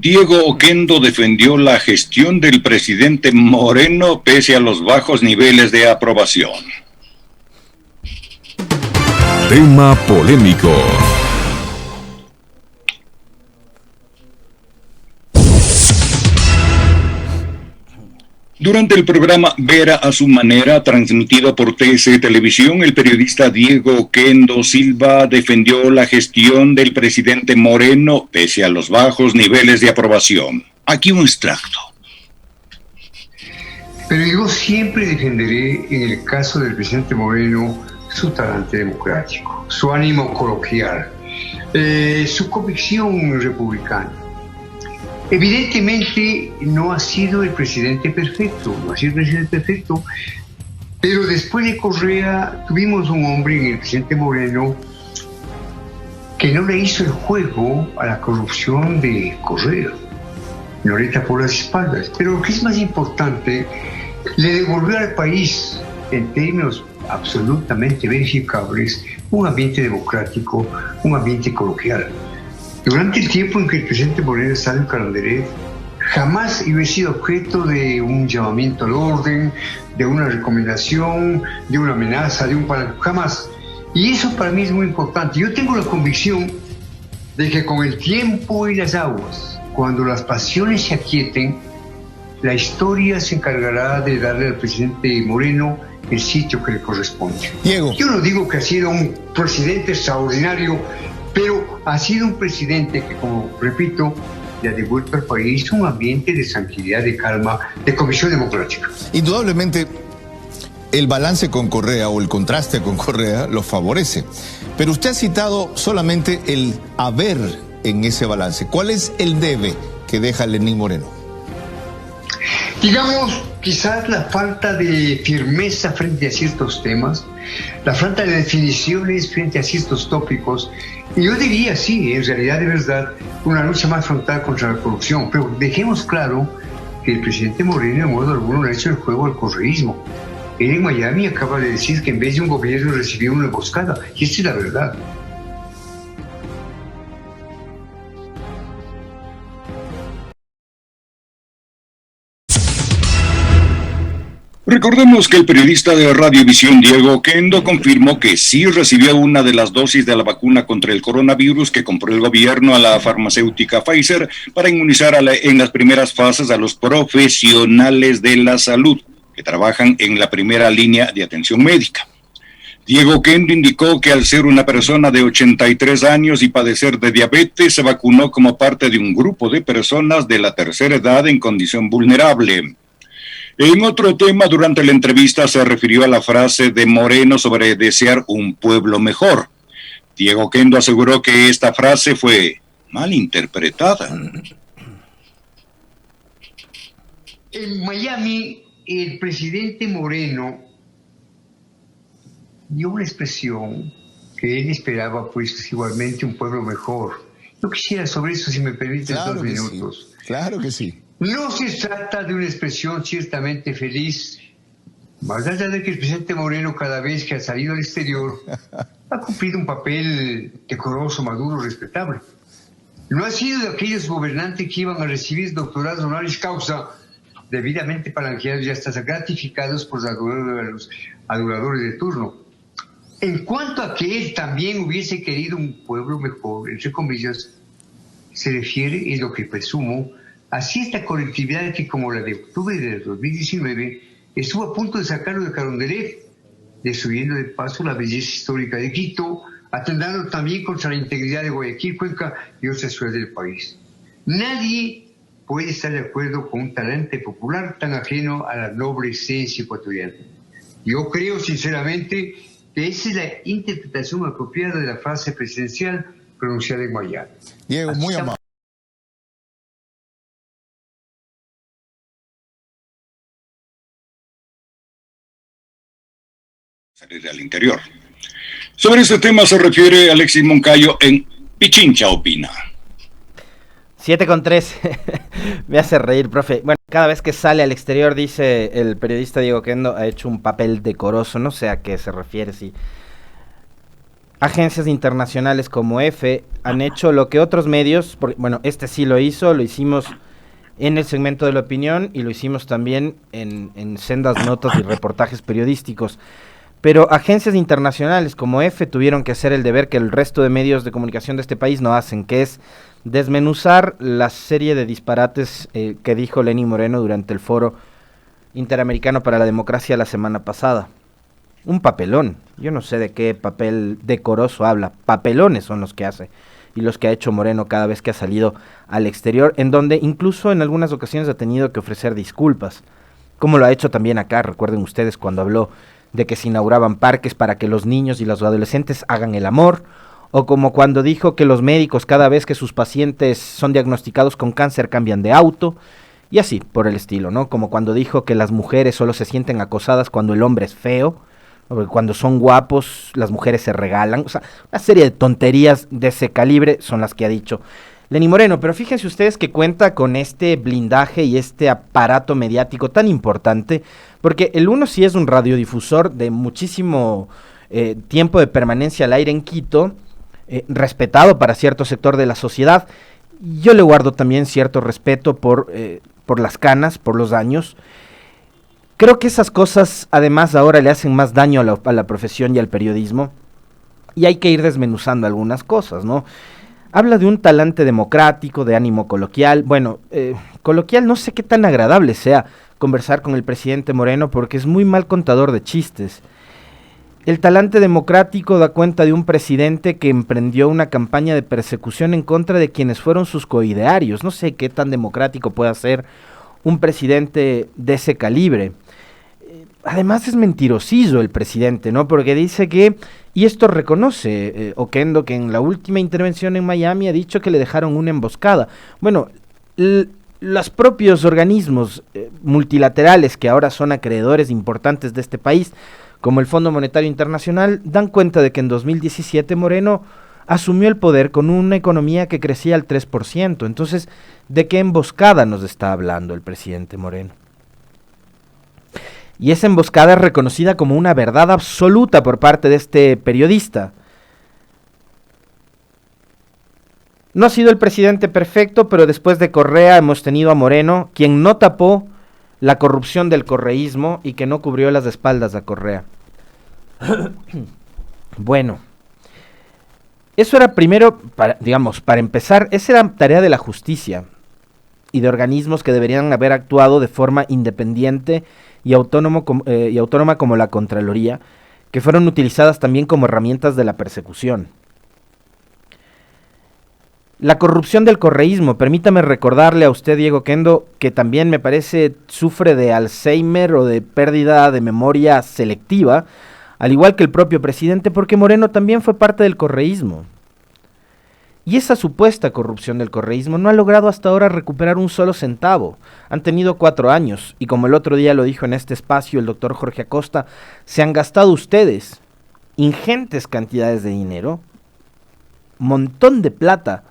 Diego Oquendo defendió la gestión del presidente Moreno pese a los bajos niveles de aprobación. Tema polémico. Durante el programa Vera a su manera, transmitido por TC Televisión, el periodista Diego Oquendo Silva defendió la gestión del presidente Moreno pese a los bajos niveles de aprobación. Aquí un extracto. Pero yo siempre defenderé, en el caso del presidente Moreno, su talante democrático, su ánimo coloquial, su convicción republicana. Evidentemente no ha sido el presidente perfecto, pero después de Correa tuvimos un hombre en el presidente Moreno que no le hizo el juego a la corrupción de Correa, no le tapó las espaldas, pero lo que es más importante, le devolvió al país, en términos absolutamente verificables, un ambiente democrático, un ambiente coloquial. Durante el tiempo en que el presidente Moreno estaba en Carondelet, jamás iba a sido objeto de un llamamiento al orden, de una recomendación, de una amenaza, de un plan, jamás. Y eso para mí es muy importante. Yo tengo la convicción de que con el tiempo y las aguas, cuando las pasiones se aquieten, la historia se encargará de darle al presidente Moreno el sitio que le corresponde. Diego. Yo no digo que ha sido un presidente extraordinario, pero ha sido un presidente que, como repito, le ha devuelto al país un ambiente de tranquilidad, de calma, de convicción democrática. Indudablemente, el balance con Correa o el contraste con Correa lo favorece. Pero usted ha citado solamente el haber en ese balance. ¿Cuál es el debe que deja Lenín Moreno? Digamos, quizás la falta de firmeza frente a ciertos temas, la falta de definiciones frente a ciertos tópicos. Y yo diría, sí, en realidad, de verdad, una lucha más frontal contra la corrupción. Pero dejemos claro que el presidente Moreno, de modo alguno, le ha hecho el juego al correísmo. Él en Miami acaba de decir que en vez de un gobierno recibió una emboscada. Y esta es la verdad. Recordemos que el periodista de Radiovisión Diego Oquendo confirmó que sí recibió una de las dosis de la vacuna contra el coronavirus que compró el gobierno a la farmacéutica Pfizer para inmunizar en las primeras fases a los profesionales de la salud que trabajan en la primera línea de atención médica. Diego Oquendo indicó que al ser una persona de 83 años y padecer de diabetes, se vacunó como parte de un grupo de personas de la tercera edad en condición vulnerable. En otro tema, durante la entrevista se refirió a la frase de Moreno sobre desear un pueblo mejor. Diego Oquendo aseguró que esta frase fue mal interpretada. En Miami, el presidente Moreno dio una expresión que él esperaba, pues, igualmente un pueblo mejor. Yo quisiera sobre eso, si me permiten, Claro 2 que minutos. sí. Claro que sí. No se trata de una expresión ciertamente feliz, más allá de que el presidente Moreno, cada vez que ha salido al exterior, ha cumplido un papel decoroso, maduro, respetable. No ha sido de aquellos gobernantes que iban a recibir doctorados honoris causa, debidamente palanqueados y hasta gratificados por los aduladores de turno. En cuanto a que él también hubiese querido un pueblo mejor, entre comillas, se refiere, es lo que presumo, así esta colectividad que, como la de octubre de 2019, estuvo a punto de sacarlo de Carondelet, destruyendo de paso la belleza histórica de Quito, atentando también contra la integridad de Guayaquil, Cuenca y otras ciudades del país. Nadie puede estar de acuerdo con un talante popular tan ajeno a la noble esencia ecuatoriana. Yo creo, sinceramente, que esa es la interpretación apropiada de la frase presidencial pronunciada en Miami. Diego, muy amable. Salir al interior. Sobre este tema se refiere Alexis Moncayo en Pichincha Opina. 7:3. Me hace reír, profe. Bueno, cada vez que sale al exterior, dice el periodista Diego Oquendo, ha hecho un papel decoroso. No sé a qué se refiere, si agencias internacionales como EFE han hecho lo que otros medios, bueno, este sí lo hicimos en el segmento de la opinión y lo hicimos también en sendas notas y reportajes periodísticos. Pero agencias internacionales como EFE tuvieron que hacer el deber que el resto de medios de comunicación de este país no hacen, que es desmenuzar la serie de disparates que dijo Lenín Moreno durante el Foro Interamericano para la Democracia la semana pasada. Un papelón. Yo no sé de qué papel decoroso habla. Papelones son los que hace y los que ha hecho Moreno cada vez que ha salido al exterior, en donde incluso en algunas ocasiones ha tenido que ofrecer disculpas, como lo ha hecho también acá. Recuerden ustedes cuando habló de que se inauguraban parques para que los niños y los adolescentes hagan el amor, o como cuando dijo que los médicos cada vez que sus pacientes son diagnosticados con cáncer cambian de auto, y así por el estilo, ¿no? Como cuando dijo que las mujeres solo se sienten acosadas cuando el hombre es feo, o cuando son guapos las mujeres se regalan, o sea, una serie de tonterías de ese calibre son las que ha dicho Lenín Moreno. Pero fíjense ustedes que cuenta con este blindaje y este aparato mediático tan importante, porque el uno sí es un radiodifusor de muchísimo tiempo de permanencia al aire en Quito, respetado para cierto sector de la sociedad. Yo le guardo también cierto respeto por las canas, por los años. Creo que esas cosas además ahora le hacen más daño a la profesión y al periodismo, y hay que ir desmenuzando algunas cosas, ¿no? Habla de un talante democrático, de ánimo coloquial. Bueno, coloquial no sé qué tan agradable sea conversar con el presidente Moreno porque es muy mal contador de chistes. El talante democrático da cuenta de un presidente que emprendió una campaña de persecución en contra de quienes fueron sus coidearios. No sé qué tan democrático puede ser un presidente de ese calibre. Además es mentirosillo el presidente, ¿no? Porque dice que, y esto reconoce Oquendo, que en la última intervención en Miami ha dicho que le dejaron una emboscada. Bueno, los propios organismos multilaterales que ahora son acreedores importantes de este país, como el Fondo Monetario Internacional, dan cuenta de que en 2017 Moreno asumió el poder con una economía que crecía al 3%. Entonces, ¿de qué emboscada nos está hablando el presidente Moreno? Y esa emboscada es reconocida como una verdad absoluta por parte de este periodista. No ha sido el presidente perfecto, pero después de Correa hemos tenido a Moreno, quien no tapó la corrupción del correísmo y que no cubrió las espaldas a Correa. Bueno, eso era primero, para empezar, esa era tarea de la justicia y de organismos que deberían haber actuado de forma independiente y autónoma como la Contraloría, que fueron utilizadas también como herramientas de la persecución. La corrupción del correísmo, permítame recordarle a usted, Diego Oquendo, que también me parece sufre de Alzheimer o de pérdida de memoria selectiva, al igual que el propio presidente, porque Moreno también fue parte del correísmo. Y esa supuesta corrupción del correísmo no ha logrado hasta ahora recuperar un solo centavo. Han tenido 4 años, y como el otro día lo dijo en este espacio el doctor Jorge Acosta, se han gastado ustedes ingentes cantidades de dinero, montón de plata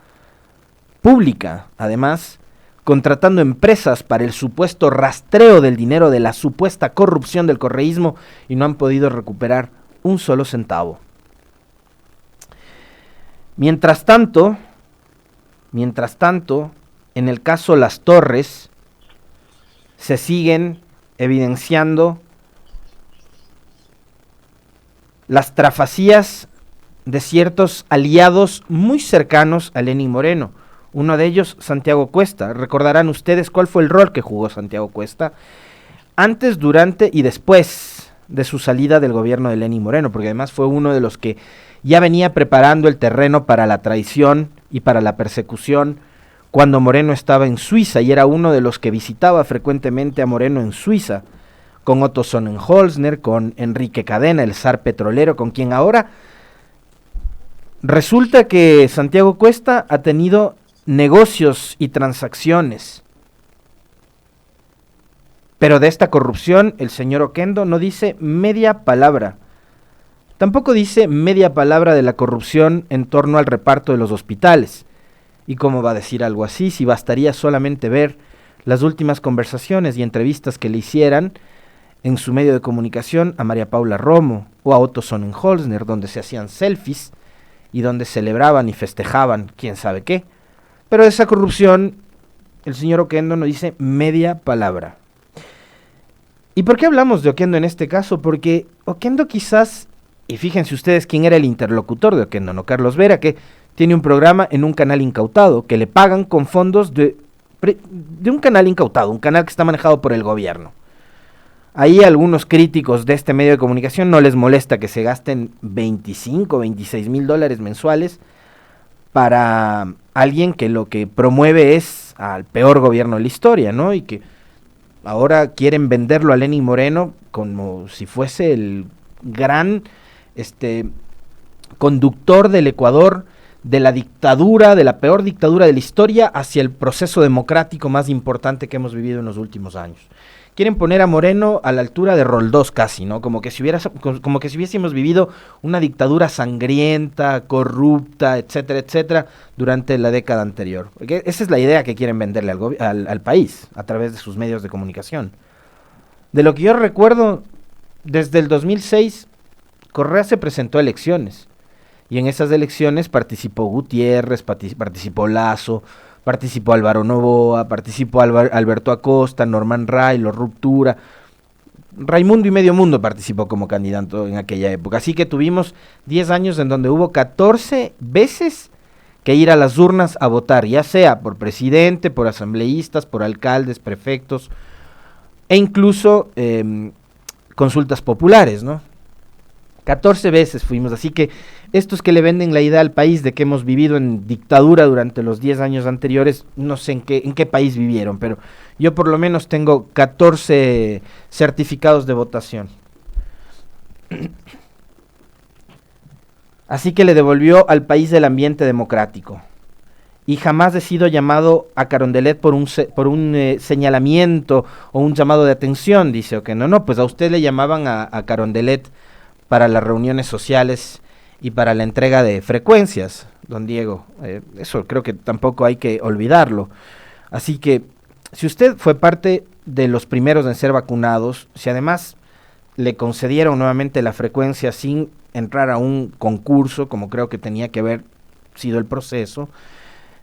pública, además, contratando empresas para el supuesto rastreo del dinero de la supuesta corrupción del correísmo, y no han podido recuperar un solo centavo. Mientras tanto, en el caso Las Torres, se siguen evidenciando las trafacías de ciertos aliados muy cercanos a Lenín Moreno. Uno de ellos, Santiago Cuesta. Recordarán ustedes cuál fue el rol que jugó Santiago Cuesta antes, durante y después de su salida del gobierno de Lenín Moreno, porque además fue uno de los que ya venía preparando el terreno para la traición y para la persecución cuando Moreno estaba en Suiza, y era uno de los que visitaba frecuentemente a Moreno en Suiza, con Otto Sonnenholzner, con Enrique Cadena, el zar petrolero, con quien ahora resulta que Santiago Cuesta ha tenido negocios y transacciones. Pero de esta corrupción el señor Oquendo no dice media palabra. Tampoco dice media palabra de la corrupción en torno al reparto de los hospitales. ¿Y cómo va a decir algo así si bastaría solamente ver las últimas conversaciones y entrevistas que le hicieran en su medio de comunicación a María Paula Romo o a Otto Sonnenholzner, donde se hacían selfies y donde celebraban y festejaban quién sabe qué. Pero de esa corrupción el señor Oquendo no dice media palabra. ¿Y por qué hablamos de Oquendo en este caso? Porque Oquendo quizás, y fíjense ustedes quién era el interlocutor de Oquendo, ¿no? Carlos Vera, que tiene un programa en un canal incautado, que le pagan con fondos de un canal incautado, un canal que está manejado por el gobierno. Ahí algunos críticos de este medio de comunicación no les molesta que se gasten 25, 26 mil dólares mensuales para alguien que lo que promueve es al peor gobierno de la historia, ¿no? Y que ahora quieren venderlo a Lenín Moreno como si fuese el gran conductor del Ecuador, de la dictadura, de la peor dictadura de la historia, hacia el proceso democrático más importante que hemos vivido en los últimos años. Quieren poner a Moreno a la altura de Roldós casi, ¿no? Como que si hubiésemos vivido una dictadura sangrienta, corrupta, etcétera, etcétera, durante la década anterior. Porque esa es la idea que quieren venderle al país a través de sus medios de comunicación. De lo que yo recuerdo, desde el 2006, Correa se presentó a elecciones. Y en esas elecciones participó Gutiérrez, participó Lasso, participó Álvaro Noboa, participó Alberto Acosta, Norman Raylo, Ruptura, Raimundo y Medio Mundo participó como candidato en aquella época. Así que tuvimos 10 años en donde hubo 14 veces que ir a las urnas a votar, ya sea por presidente, por asambleístas, por alcaldes, prefectos, e incluso consultas populares, ¿no? 14 veces fuimos, así que estos que le venden la idea al país de que hemos vivido en dictadura durante los 10 años anteriores, no sé en qué país vivieron, pero yo por lo menos tengo 14 certificados de votación. Así que le devolvió al país el ambiente democrático. Y jamás he sido llamado a Carondelet por un señalamiento o un llamado de atención, dice Oquendo. No, pues a usted le llamaban a Carondelet para las reuniones sociales y para la entrega de frecuencias, don Diego. Eso creo que tampoco hay que olvidarlo. Así que, si usted fue parte de los primeros en ser vacunados, si además le concedieron nuevamente la frecuencia sin entrar a un concurso, como creo que tenía que haber sido el proceso,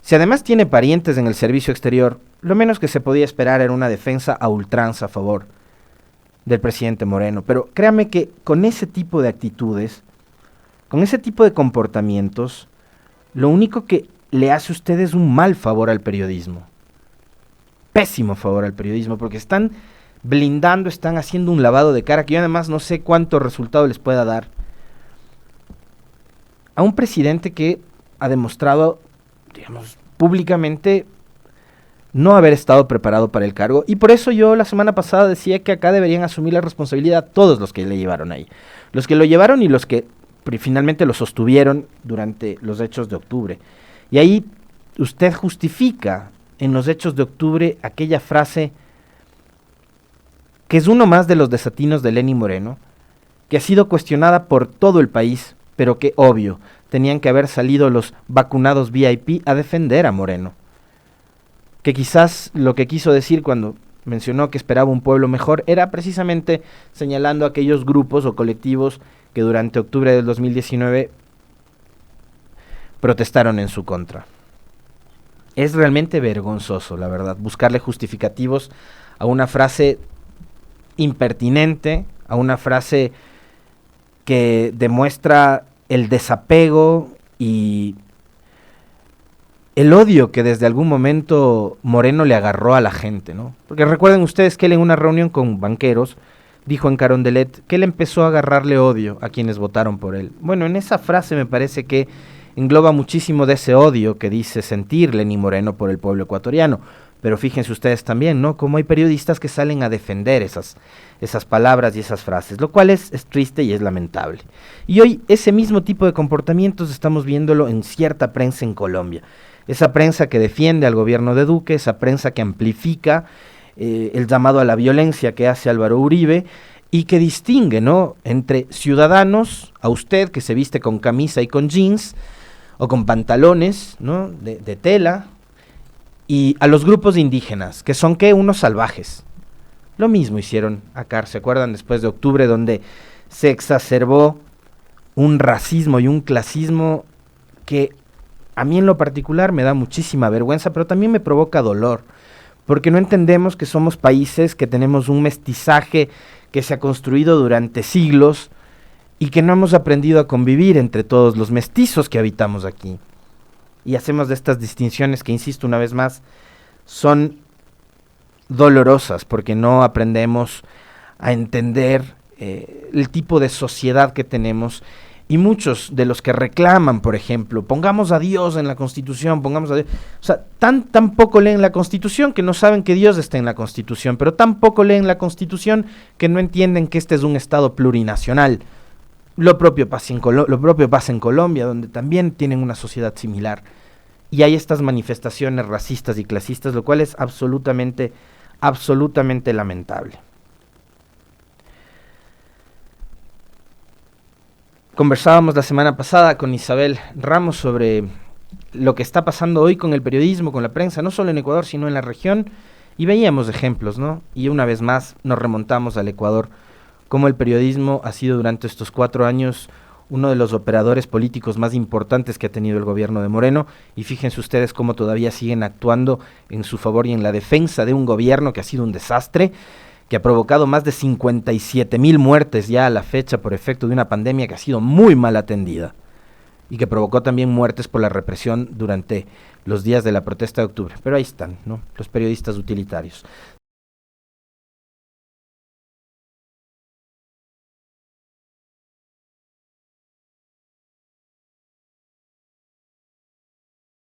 si además tiene parientes en el servicio exterior, lo menos que se podía esperar era una defensa a ultranza a favor del presidente Moreno. Pero créame que con ese tipo de actitudes, con ese tipo de comportamientos, lo único que le hace a usted es un mal favor al periodismo. Pésimo favor al periodismo, porque están blindando, están haciendo un lavado de cara que yo además no sé cuánto resultado les pueda dar a un presidente que ha demostrado, digamos, públicamente no haber estado preparado para el cargo, y por eso yo la semana pasada decía que acá deberían asumir la responsabilidad todos los que le llevaron ahí, los que lo llevaron y los que finalmente lo sostuvieron durante los hechos de octubre. Y ahí usted justifica en los hechos de octubre aquella frase que es uno más de los desatinos de Lenín Moreno, que ha sido cuestionada por todo el país, pero que obvio, tenían que haber salido los vacunados VIP a defender a Moreno. Que quizás lo que quiso decir cuando mencionó que esperaba un pueblo mejor era precisamente señalando a aquellos grupos o colectivos que durante octubre del 2019 protestaron en su contra. Es realmente vergonzoso, la verdad, buscarle justificativos a una frase impertinente, a una frase que demuestra el desapego y el odio que desde algún momento Moreno le agarró a la gente, ¿no? Porque recuerden ustedes que él en una reunión con banqueros dijo en Carondelet que él empezó a agarrarle odio a quienes votaron por él. Bueno, en esa frase me parece que engloba muchísimo de ese odio que dice sentir Lenín Moreno por el pueblo ecuatoriano. Pero fíjense ustedes también, ¿no? Como hay periodistas que salen a defender esas palabras y esas frases, lo cual es triste y es lamentable. Y hoy ese mismo tipo de comportamientos estamos viéndolo en cierta prensa en Colombia. Esa prensa que defiende al gobierno de Duque, esa prensa que amplifica el llamado a la violencia que hace Álvaro Uribe y que distingue, ¿no?, entre ciudadanos, a usted que se viste con camisa y con jeans o con pantalones, ¿no?, de tela, y a los grupos indígenas, que son, ¿qué?, unos salvajes. Lo mismo hicieron acá, ¿se acuerdan? Después de octubre, donde se exacerbó un racismo y un clasismo que a mí en lo particular me da muchísima vergüenza, pero también me provoca dolor, porque no entendemos que somos países que tenemos un mestizaje que se ha construido durante siglos y que no hemos aprendido a convivir entre todos los mestizos que habitamos aquí. Y hacemos de estas distinciones que, insisto una vez más, son dolorosas porque no aprendemos a entender el tipo de sociedad que tenemos. Y muchos de los que reclaman, por ejemplo, pongamos a Dios en la Constitución, pongamos a Dios, o sea, tan poco leen la Constitución que no saben que Dios está en la Constitución, pero tan poco leen la Constitución que no entienden que este es un Estado plurinacional. Lo propio pasa en Colombia, donde también tienen una sociedad similar. Y hay estas manifestaciones racistas y clasistas, lo cual es absolutamente lamentable. Conversábamos la semana pasada con Isabel Ramos sobre lo que está pasando hoy con el periodismo, con la prensa, no solo en Ecuador, sino en la región, y veíamos ejemplos, ¿no? Y una vez más nos remontamos al Ecuador, cómo el periodismo ha sido durante estos 4 años uno de los operadores políticos más importantes que ha tenido el gobierno de Moreno, y fíjense ustedes cómo todavía siguen actuando en su favor y en la defensa de un gobierno que ha sido un desastre, que ha provocado más de 57,000 muertes ya a la fecha por efecto de una pandemia que ha sido muy mal atendida y que provocó también muertes por la represión durante los días de la protesta de octubre. Pero ahí están, ¿no?, los periodistas utilitarios.